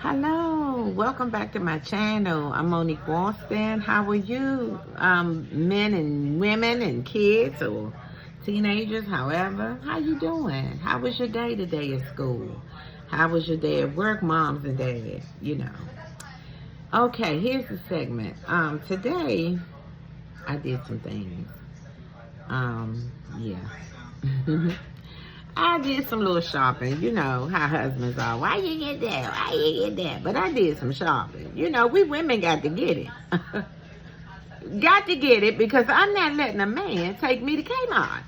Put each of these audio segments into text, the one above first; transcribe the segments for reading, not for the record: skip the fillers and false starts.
Hello, welcome back to my channel. I'm Monique Walston. How are you, men and women and kids or teenagers, however? How you doing? How was your day today at school? How was your day at work, moms and dads? Okay, here's the segment. Today I did some things. Yeah. I did some little shopping. You know how husbands are. Why you get that? Why you get that? But I did some shopping. We women got to get it. Got to get it because I'm not letting a man take me to Kmart.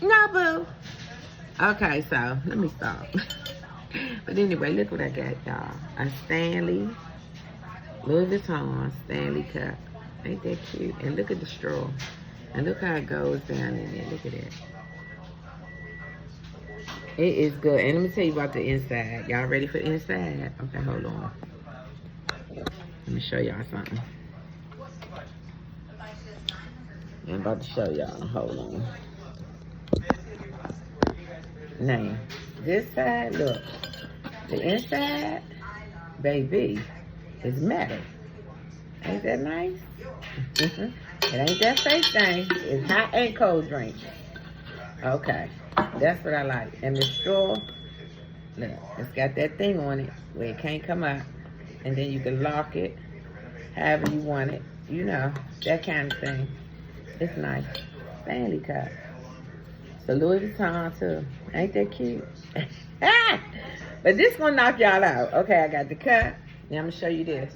No, boo. Okay, so let me stop. But anyway, look what I got, y'all. A Stanley, Louis Vuitton Stanley cup. Ain't that cute? And look at the straw. And look how it goes down in there. Look at that. It is good. And let me tell you about the inside. Y'all ready for the inside? Okay, hold on. Let me show y'all something. I'm about to show y'all. Hold on. Now, this side, look. The inside, baby, is metal. Ain't that nice? It ain't that fake thing. It's hot and cold drink. Okay. That's what I like. And the straw, look, it's got that thing on it where it can't come out. And then you can lock it however you want it. You know, that kind of thing. It's nice. Stanley cup. It's a Louis Vuitton too. Ain't that cute? But this gonna knock y'all out. Okay, I got the cup. Now I'm gonna show you this.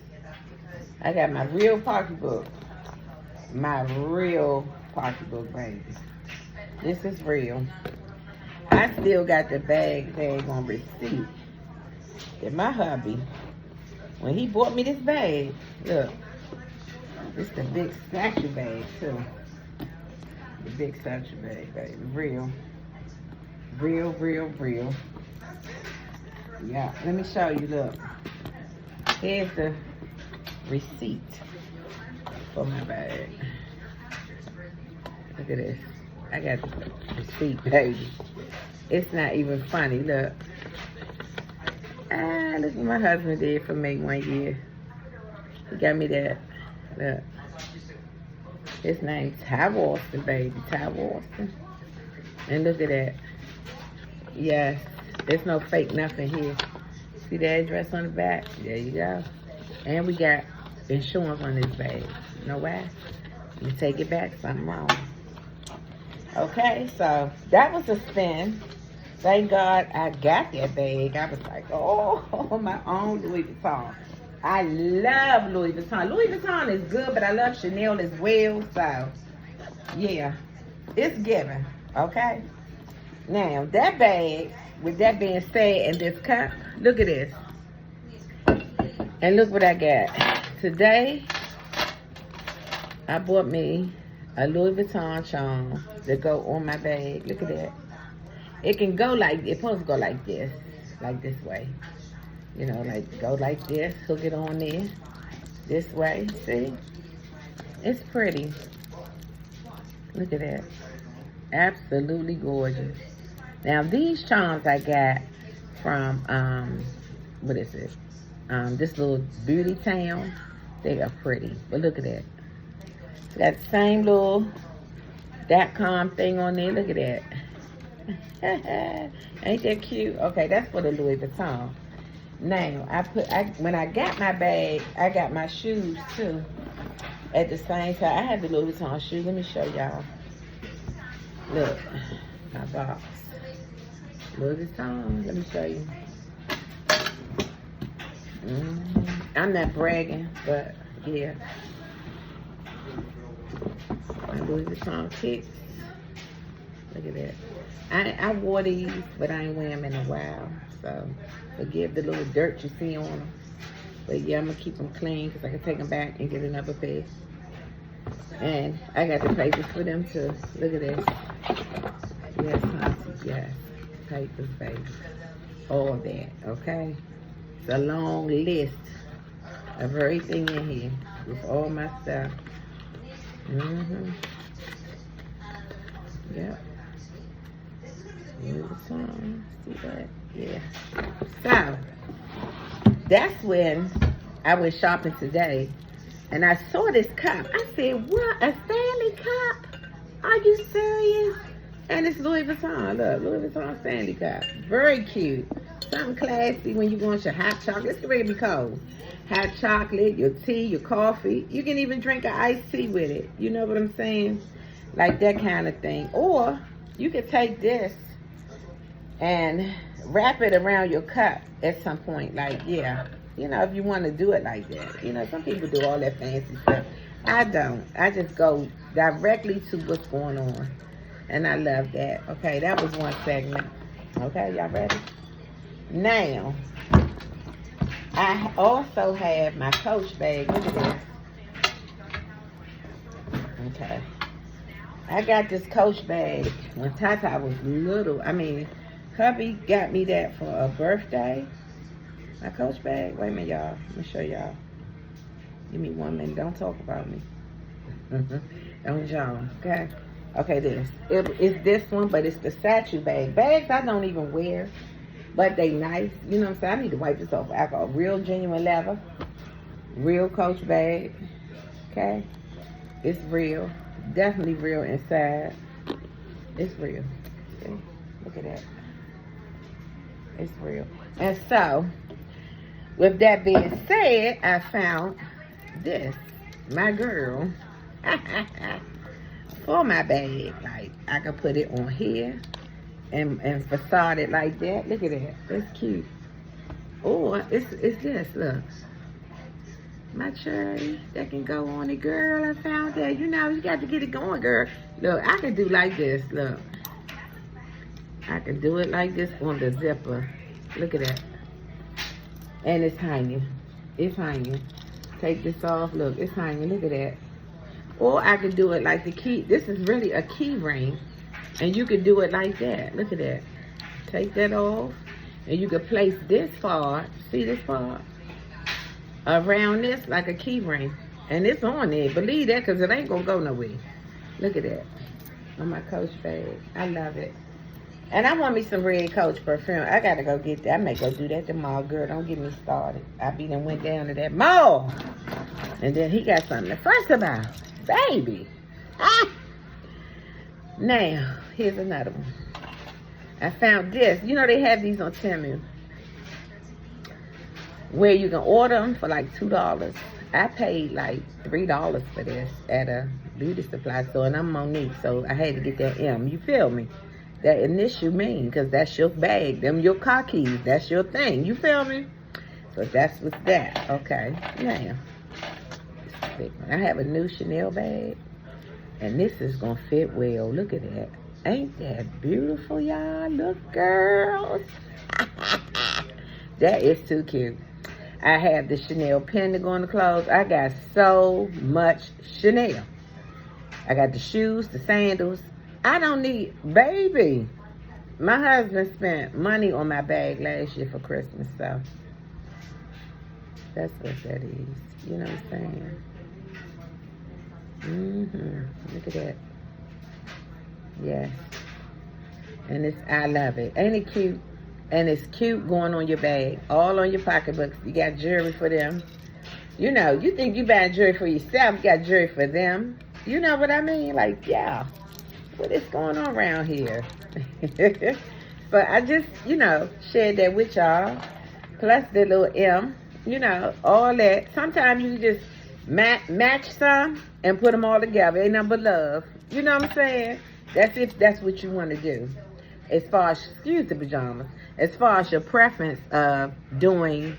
I got my real pocketbook. My real pocketbook, baby. This is real. I still got the bag on receipt that my hubby, when he bought me this bag, look, it's the big satchel bag too. The big satchel bag, baby. Real. Real, real, real. Yeah, let me show you, look. Here's the receipt for my bag. Look at this. I got the receipt, baby. It's not even funny. Look. Look what my husband did for me one year. He got me that. Look. His name's Ty Walston, baby. Ty Walston. And look at that. Yes. There's no fake nothing here. See the address on the back? There you go. And we got insurance on this bag. You know why? You take it back, something wrong. Okay, so that was a spin. Thank God I got that bag. I was like, oh, my own Louis Vuitton. I love Louis Vuitton. Louis Vuitton is good, but I love Chanel as well. So, yeah, it's given. Okay? Now, that bag, with that being said, and this cup, look at this. And look what I got. Today, I bought me a Louis Vuitton charm to go on my bag. Look at that. It can go like, it's supposed to go like this way. You know, like go like this, hook it on there, this way, see? It's pretty. Look at that. Absolutely gorgeous. Now these charms I got from, what is it? This little beauty town. They are pretty, but look at that. It's got the same little .com thing on there. Look at that. Ain't that cute? Okay, that's for the Louis Vuitton. Now, when I got my bag, I got my shoes too. At the same time, I had the Louis Vuitton shoes. Let me show y'all. Look, my box. Louis Vuitton. Let me show you. I'm not bragging, but yeah. My Louis Vuitton kicks. Look at that. I wore these, but I ain't wear them in a while. So forgive the little dirt you see on them. But yeah, I'm going to keep them clean because I can take them back and get another pair. And I got the papers for them too. Look at this. Yes, Auntie, yes. Papers, baby. All that, okay? It's a long list of everything in here with all my stuff. Yep. Louis Vuitton. See that? Yeah. So, that's when I went shopping today, and I saw this cup. I said, what, a Stanley cup? Are you serious? And it's Louis Vuitton. Look, Louis Vuitton Stanley cup. Very cute. Something classy when you go into hot chocolate. It's ready to be cold. Hot chocolate, your tea, your coffee. You can even drink an iced tea with it. You know what I'm saying? Like that kind of thing. Or you could take this and wrap it around your cup at some point. Like, yeah. You know, if you want to do it like that. You know, some people do all that fancy stuff. I don't. I just go directly to what's going on. And I love that. Okay, that was one segment. Okay, y'all ready? Now, I also have my Coach bag. Look at this. Okay. I got this Coach bag when Tata was little. I mean, hubby got me that for a birthday. My Coach bag. Wait a minute, y'all. Let me show y'all. Give me 1 minute. Don't talk about me. Don't y'all. Okay. Okay, this. It's this one, but it's the statue bag. Bags I don't even wear, but they nice. You know what I'm saying? I need to wipe this off with alcohol. Real genuine leather. Real Coach bag. Okay? It's real. Definitely real inside. It's real. See? Look at that. It's real. And so, with that being said, I found this. My girl. For my bag. Like, I can put it on here and facade it like that. Look at that. It's cute. Or it's this. Look. My cherry that can go on it. Girl, I found that. You know, you got to get it going, girl. Look, I can do like this. Look. I can do it like this on the zipper. Look at that. And it's hanging. It's hanging. Take this off. Look, it's hanging. Look at that. Or I could do it like the key. This is really a key ring. And you could do it like that. Look at that. Take that off. And you could place this part. See this part? Around this like a key ring. And it's on there. Believe that because it ain't going to go nowhere. Look at that. On my Coach bag. I love it. And I want me some red Coach perfume. I got to go get that. I may go do that tomorrow. Girl, don't get me started. I be done went down to that mall. And then he got something to fuss about. Baby. Ah. Now, here's another one. I found this. You know they have these on Temu. Where you can order them for like $2. I paid like $3 for this at a beauty supply store. And I'm Monique, so I had to get that M. You feel me? That initial mean, because that's your bag. Them your car keys. That's your thing. You feel me? So that's what's that. Okay. Now, I have a new Chanel bag. And this is going to fit well. Look at that. Ain't that beautiful, y'all? Look, girls. That is too cute. I have the Chanel pen to go on the clothes. I got so much Chanel. I got the shoes, the sandals. I don't need, baby. My husband spent money on my bag last year for Christmas, so that's what that is. You know what I'm saying? Look at that. Yes. And it's, I love it. Ain't it cute? And it's cute going on your bag. All on your pocketbooks. You got jewelry for them. You know, you think you buying jewelry for yourself. You got jewelry for them. You know what I mean? Like, yeah. What is going on around here? But I just, you know, shared that with y'all. Plus the little M. You know, all that. Sometimes you just match some and put them all together. Ain't nothing but love. You know what I'm saying? That's if that's what you want to do. As far as, excuse the pajamas, as far as your preference of doing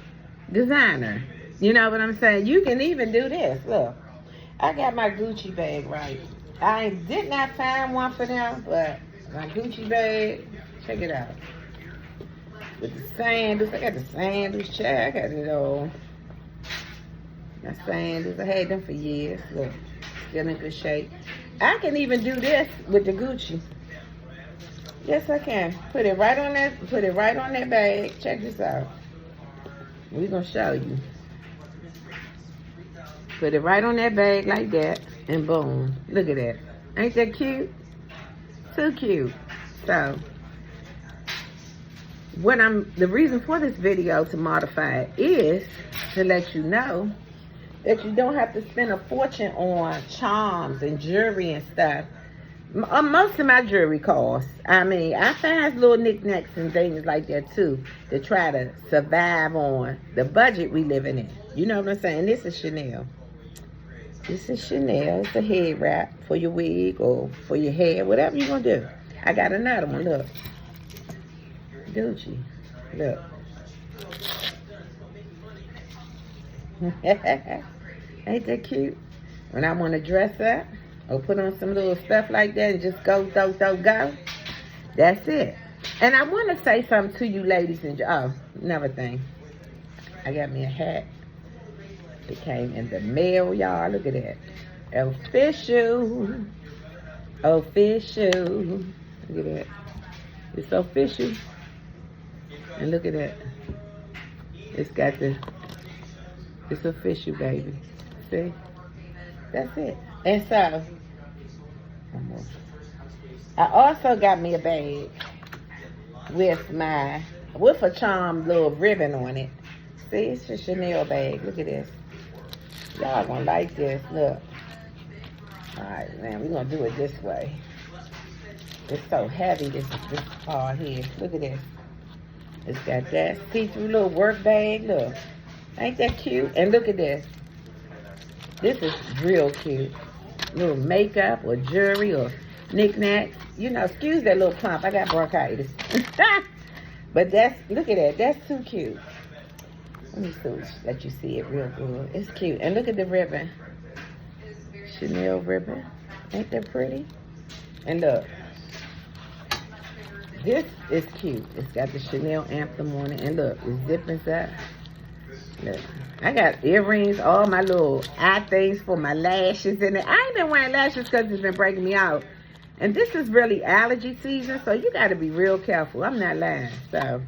designer. You know what I'm saying? You can even do this. Look, I got my Gucci bag right. I did not find one for them, but my Gucci bag, check it out. With the sandals, I got the sandals, check. I got it all. My sandals, I had them for years. Look, still in good shape. I can even do this with the Gucci. Yes, I can. Put it right on that bag. Check this out. We're gonna show you. Put it right on that bag like that, and boom. Look at that. Ain't that cute? Too cute. So, the reason for this video to modify it is to let you know that you don't have to spend a fortune on charms and jewelry and stuff. Most of my jewelry costs. I mean, I find little knickknacks and things like that too to try to survive on the budget we living in. You know what I'm saying? This is Chanel. This is Chanel. It's a head wrap for your wig or for your hair, whatever you're going to do. I got another one. Look. Gucci. Look. Ain't that cute? When I want to dress up or put on some little stuff like that and just go, that's it. And I want to say something to you ladies and another thing. I got me a hat. It came in the mail, y'all. Look at that. Official. Official. Look at that. It's official. And look at that. It's got it's official, baby. See? That's it. And so, I also got me a bag with a charm little ribbon on it. See, it's a Chanel bag. Look at this. Y'all gonna like this. Look. Alright, man, we're gonna do it this way. It's so heavy, this part here. Look at this. It's got that see-through little work bag. Look. Ain't that cute? And look at this. This is real cute. Little makeup or jewelry or knickknacks. You know, excuse that little plump. I got bronchitis. But look at that. That's too cute. Let me let you see it real good. It's cute. And look at the ribbon. Chanel ribbon. Ain't that pretty? And look. This is cute. It's got the Chanel anthem on it. And look, it's zipping up. Look. I got earrings, all my little eye things for my lashes in it. I ain't been wearing lashes because it's been breaking me out. And this is really allergy season, so you got to be real careful. I'm not lying. So,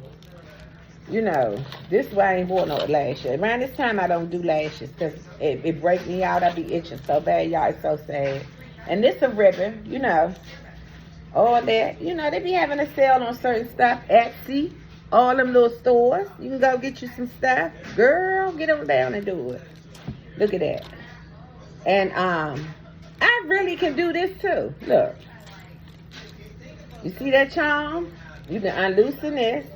you know, this is why I ain't bought no lashes. Around this time, I don't do lashes because it breaks me out. I be itching so bad, y'all. It's so sad. And this a ribbon, you know. All that. You know, they be having a sale on certain stuff. Etsy. All them little stores. You can go get you some stuff. Girl, get on down and do it. Look at that. And I really can do this too. Look. You see that charm? You can unloosen this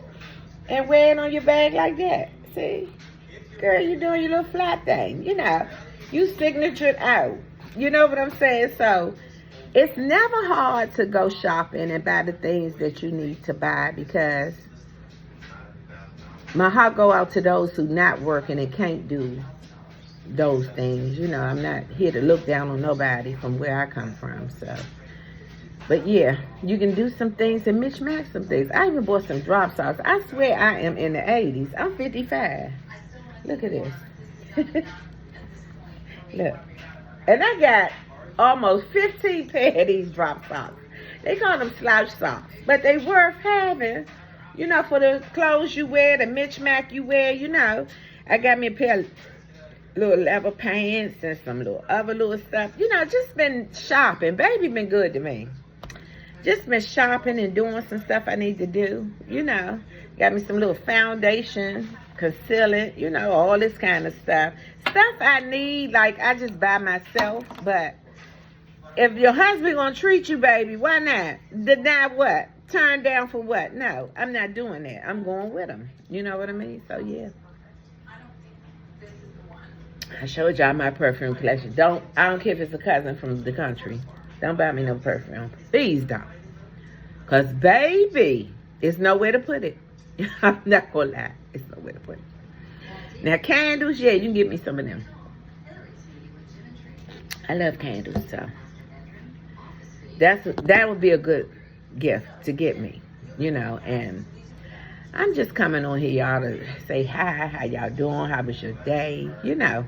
and wear it on your bag like that. See? Girl, you doing your little flat thing. You know. You signatured out. You know what I'm saying? So, it's never hard to go shopping and buy the things that you need to buy because my heart go out to those who not working and can't do those things. You know, I'm not here to look down on nobody from where I come from. So, but yeah, you can do some things and mismatch some things. I even bought some drop sauce. I swear I am in the 80s. I'm 55. Look at this. Look. And I got almost 15 pair of these drop socks. They call them slouch socks, but they worth having. You know, for the clothes you wear, the mismatch you wear, you know. I got me a pair of little leather pants and some little other little stuff. You know, just been shopping. Baby been good to me. Just been shopping and doing some stuff I need to do. You know, got me some little foundation, concealant, you know, all this kind of stuff. Stuff I need, like I just buy myself, but if your husband gonna treat you, baby, why not? Deny what? Turn down for what? No, I'm not doing that. I'm going with him. You know what I mean? So, yeah. I showed y'all my perfume collection. I don't care if it's a cousin from the country. Don't buy me no perfume. Please don't. Because, baby, it's nowhere to put it. I'm not going to lie. It's nowhere to put it. Now, candles, yeah, you can get me some of them. I love candles, so. That would be a good gift to get me, you know. And I'm just coming on here, y'all, to say hi. How y'all doing? How was your day? You know.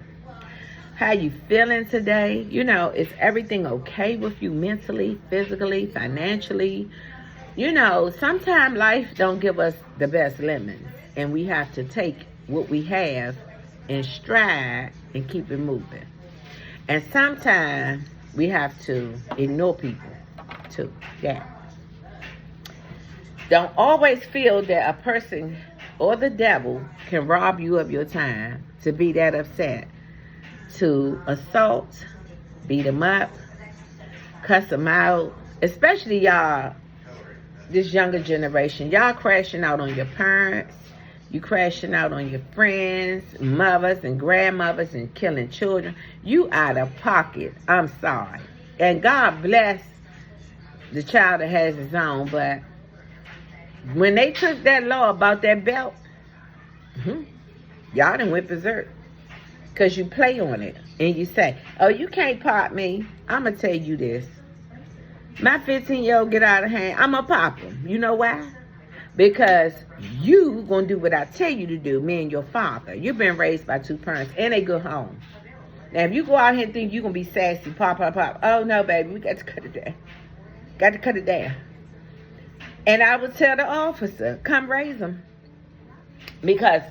How you feeling today? You know, is everything okay with you mentally, physically, financially? You know, sometimes life don't give us the best lemons, and we have to take what we have in stride and keep it moving. And sometimes we have to ignore people too. Yeah. Don't always feel that a person or the devil can rob you of your time to be that upset, to assault, beat them up, cuss them out, especially y'all, this younger generation. Y'all crashing out on your parents. You crashing out on your friends, mothers and grandmothers, and killing children. You out of pocket. I'm sorry. And God bless the child that has his own, but when they took that law about that belt, y'all done went berserk. Because you play on it. And you say, oh, you can't pop me. I'm going to tell you this. My 15-year-old get out of hand, I'm going to pop him. You know why? Because you going to do what I tell you to do, me and your father. You've been raised by two parents in a good home. Now, if you go out here and think you're going to be sassy, pop. Oh, no, baby, we got to cut it down. Got to cut it down. And I would tell the officer, come raise them. Because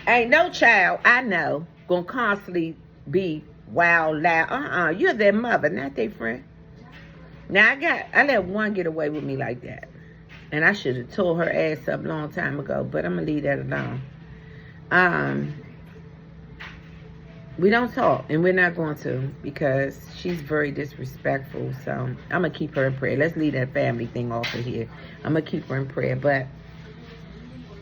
ain't no child I know going to constantly be wild, loud. You're their mother, not their friend. Now, I let one get away with me like that. And I should have tore her ass up a long time ago, but I'm going to leave that alone. We don't talk, and we're not going to, because she's very disrespectful. So I'm going to keep her in prayer. Let's leave that family thing off of here. I'm going to keep her in prayer. But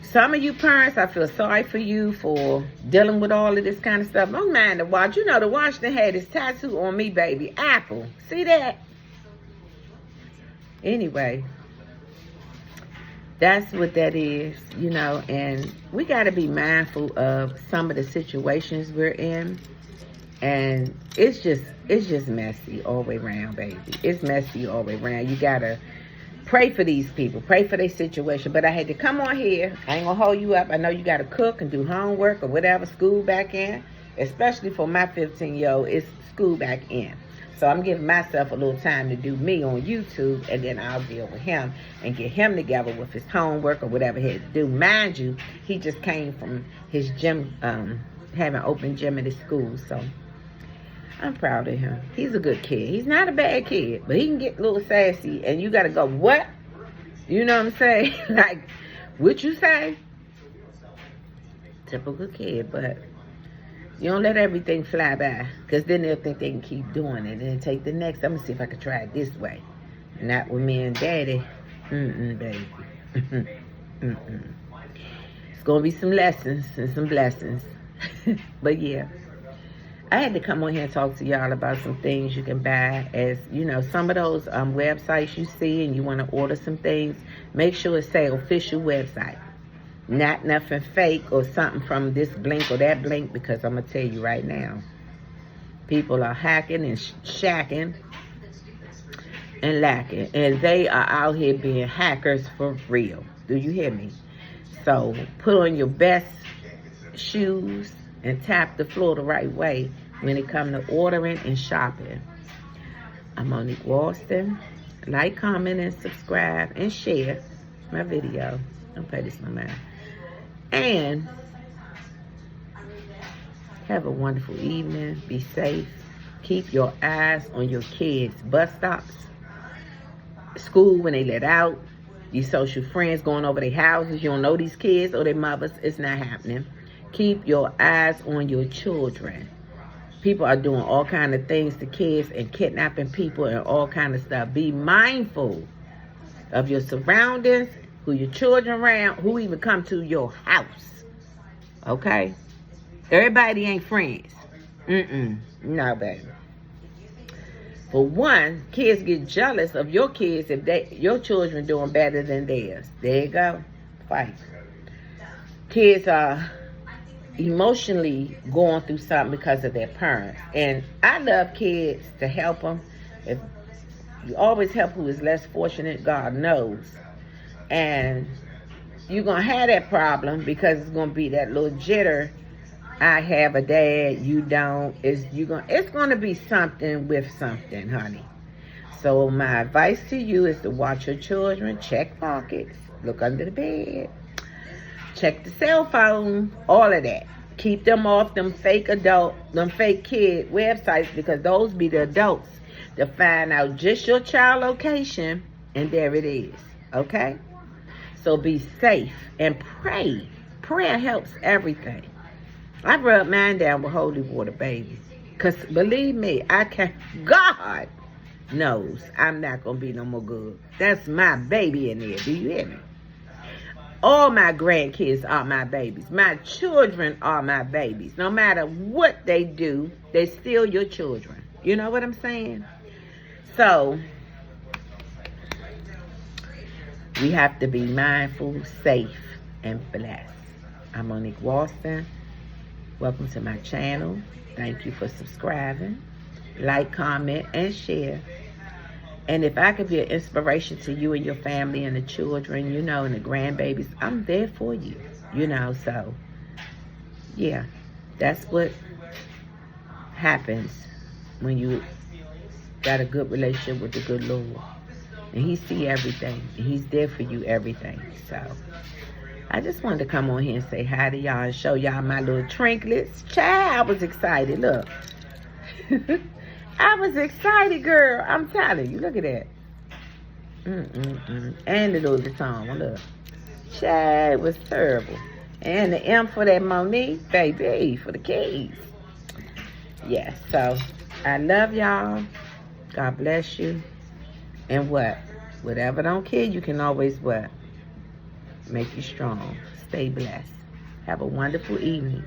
some of you parents, I feel sorry for you for dealing with all of this kind of stuff. Don't mind the watch. You know, the watch that had this tattoo on me, baby. Apple. See that? Anyway, that's what that is, you know, and we got to be mindful of some of the situations we're in. And it's just messy all the way around, baby. It's messy all the way around. You got to pray for these people. Pray for their situation. But I had to come on here. I ain't going to hold you up. I know you got to cook and do homework or whatever, school back in. Especially for my 15-year-old, it's school back in. So I'm giving myself a little time to do me on YouTube, and then I'll deal with him and get him together with his homework or whatever he had to do. Mind you, he just came from his gym, having open gym at his school. So I'm proud of him. He's a good kid. He's not a bad kid, but he can get a little sassy, and you got to go, what? You know what I'm saying? Like, what you say? Typical kid, but you don't let everything fly by, because then they'll think they can keep doing it and then take the next. I'm going to see if I can try it this way. Not with me and daddy. Baby. It's going to be some lessons and some blessings. But yeah, I had to come on here and talk to y'all about some things you can buy. As you know, some of those websites you see and you want to order some things, make sure it say official website. Not nothing fake or something from this blink or that blink, because I'm going to tell you right now, people are hacking and shacking and lacking. And they are out here being hackers for real. Do you hear me? So put on your best shoes and tap the floor the right way when it comes to ordering and shopping. I'm Monique Walston. Like, comment, and subscribe, and share my video. Don't pay this no mind. And have a wonderful evening. Be safe. Keep your eyes on your kids. Bus stops, school when they let out, these social friends going over their houses. You don't know these kids or their mothers. It's not happening. Keep your eyes on your children. People are doing all kind of things to kids and kidnapping people and all kind of stuff. Be mindful of your surroundings, who your children around, who even come to your house. Okay? Everybody ain't friends. No, baby. For one, kids get jealous of your kids if your children doing better than theirs. There you go. Fight. Kids are emotionally going through something because of their parents. And I love kids to help them. If you always help who is less fortunate, God knows. And you're going to have that problem because it's going to be that little jitter. I have a dad, you don't. It's going to be something with something, honey. So my advice to you is to watch your children, check pockets, look under the bed, check the cell phone, all of that. Keep them off them fake kid websites, because those be the adults to find out just your child location, and there it is. Okay? So be safe and pray. Prayer helps everything. I rub mine down with holy water, baby. Because believe me, I can't. God knows I'm not going to be no more good. That's my baby in there. Do you hear me? All my grandkids are my babies. My children are my babies. No matter what they do, they're still your children. You know what I'm saying? So, we have to be mindful, safe, and blessed. I'm Monique Walston. Welcome to my channel. Thank you for subscribing. Like, comment, and share. And if I could be an inspiration to you and your family and the children, you know, and the grandbabies, I'm there for you. You know, so, yeah. That's what happens when you got a good relationship with the good Lord. And he see everything. And he's there for you, everything. So, I just wanted to come on here and say hi to y'all and show y'all my little trinkets. Child, I was excited. Look. I was excited, girl. I'm telling you. Look at that. And the Louis Vuitton. Look. Child, it was terrible. And the M for that Monique, baby, for the keys. Yes, so I love y'all. God bless you. And what? Whatever don't kill you can always what? Make you strong. Stay blessed. Have a wonderful evening.